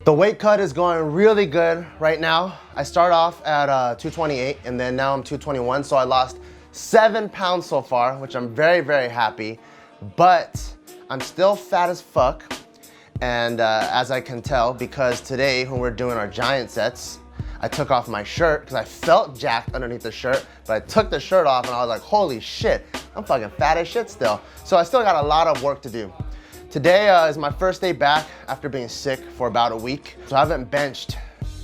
The weight cut is going really good right now. I start off at 228 and then now I'm 221. So I lost 7 pounds so far, which I'm very, very happy. But I'm still fat as fuck. And as I can tell, because today when we're doing our giant sets, I took off my shirt because I felt jacked underneath the shirt, but I took the shirt off and I was like, holy shit, I'm fucking fat as shit still. So I still got a lot of work to do. Today is my first day back after being sick for about a week. So I haven't benched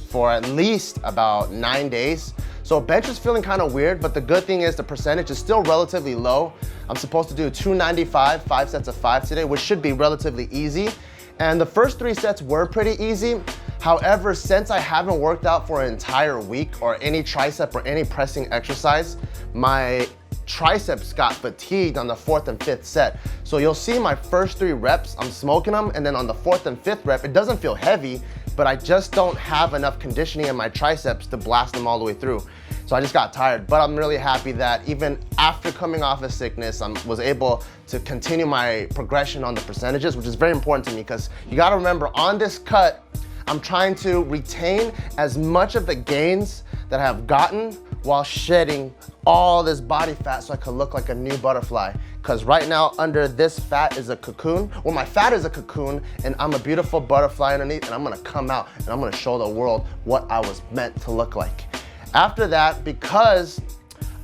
for at least about 9 days. So bench is feeling kind of weird, but the good thing is the percentage is still relatively low. I'm supposed to do 295, 5 sets of 5 today, which should be relatively easy. And the first 3 sets were pretty easy. However, since I haven't worked out for an entire week or any tricep or any pressing exercise, my triceps got fatigued on the 4th and 5th set. So you'll see my first 3 reps, I'm smoking them, and then on the 4th and 5th rep, it doesn't feel heavy, but I just don't have enough conditioning in my triceps to blast them all the way through. So I just got tired, but I'm really happy that even after coming off of sickness, I was able to continue my progression on the percentages, which is very important to me because you gotta remember on this cut, I'm trying to retain as much of the gains that I have gotten while shedding all this body fat so I could look like a new butterfly. Because right now under this fat is a cocoon. Well, my fat is a cocoon and I'm a beautiful butterfly underneath, and I'm gonna come out and I'm gonna show the world what I was meant to look like. After that, because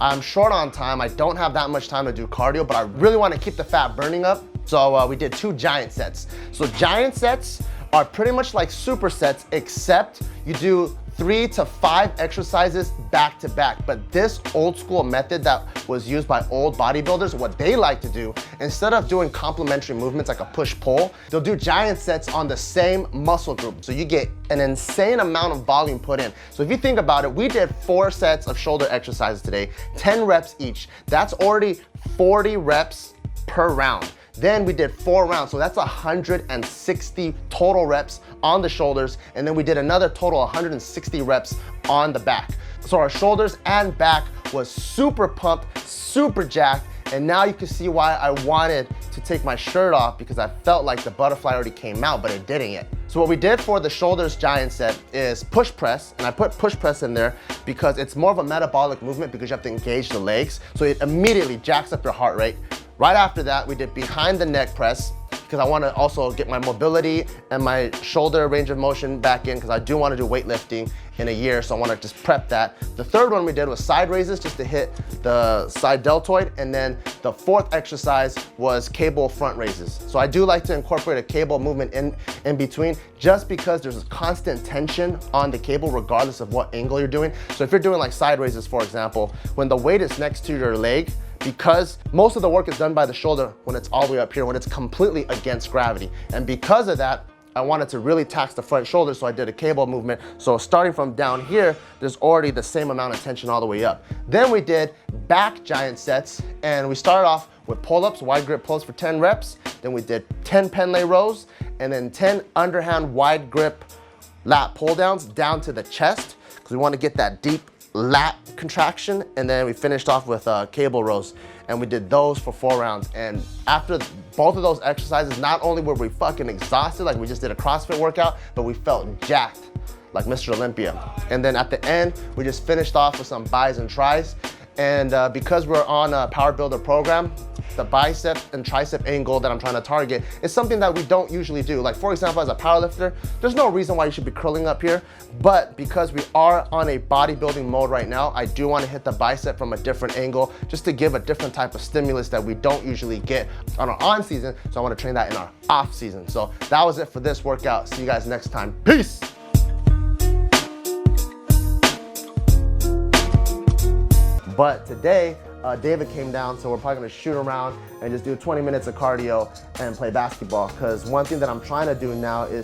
I'm short on time, I don't have that much time to do cardio, but I really wanna keep the fat burning up. So we did 2 giant sets. So giant sets are pretty much like supersets, except you do 3 to 5 exercises back to back. But this old school method that was used by old bodybuilders, what they like to do, instead of doing complementary movements like a push-pull, they'll do giant sets on the same muscle group. So you get an insane amount of volume put in. So if you think about it, we did 4 sets of shoulder exercises today, 10 reps each. That's already 40 reps per round. Then we did 4 rounds, so that's 160 total reps on the shoulders, and then we did another total 160 reps on the back. So our shoulders and back was super pumped, super jacked, and now you can see why I wanted to take my shirt off, because I felt like the butterfly already came out, but it didn't yet. So what we did for the shoulders giant set is push press, and I put push press in there because it's more of a metabolic movement because you have to engage the legs, so it immediately jacks up your heart rate. Right after that, we did behind the neck press because I want to also get my mobility and my shoulder range of motion back in because I do want to do weightlifting in a year, so I want to just prep that. The third one we did was side raises just to hit the side deltoid, and then the 4th exercise was cable front raises. So I do like to incorporate a cable movement in between just because there's a constant tension on the cable regardless of what angle you're doing. So if you're doing like side raises, for example, when the weight is next to your leg, because most of the work is done by the shoulder when it's all the way up here, when it's completely against gravity. And because of that, I wanted to really tax the front shoulder, so I did a cable movement. So starting from down here, there's already the same amount of tension all the way up. Then we did back giant sets, and we started off with pull-ups, wide grip pulls for 10 reps. Then we did 10 pen lay rows, and then 10 underhand wide grip lat pull downs down to the chest, because we want to get that deep lat contraction. And then we finished off with cable rows, and we did those for 4 rounds. And after both of those exercises, not only were we fucking exhausted, like we just did a CrossFit workout, but we felt jacked like Mr. Olympia. And then at the end, we just finished off with some bis and tris. And because we're on a power builder program, the bicep and tricep angle that I'm trying to target is something that we don't usually do. Like for example, as a powerlifter, there's no reason why you should be curling up here, but because we are on a bodybuilding mode right now, I do want to hit the bicep from a different angle just to give a different type of stimulus that we don't usually get on our on season. So I want to train that in our off season. So that was it for this workout. See you guys next time. Peace. But today, David came down, so we're probably gonna shoot around and just do 20 minutes of cardio and play basketball. Because one thing that I'm trying to do now is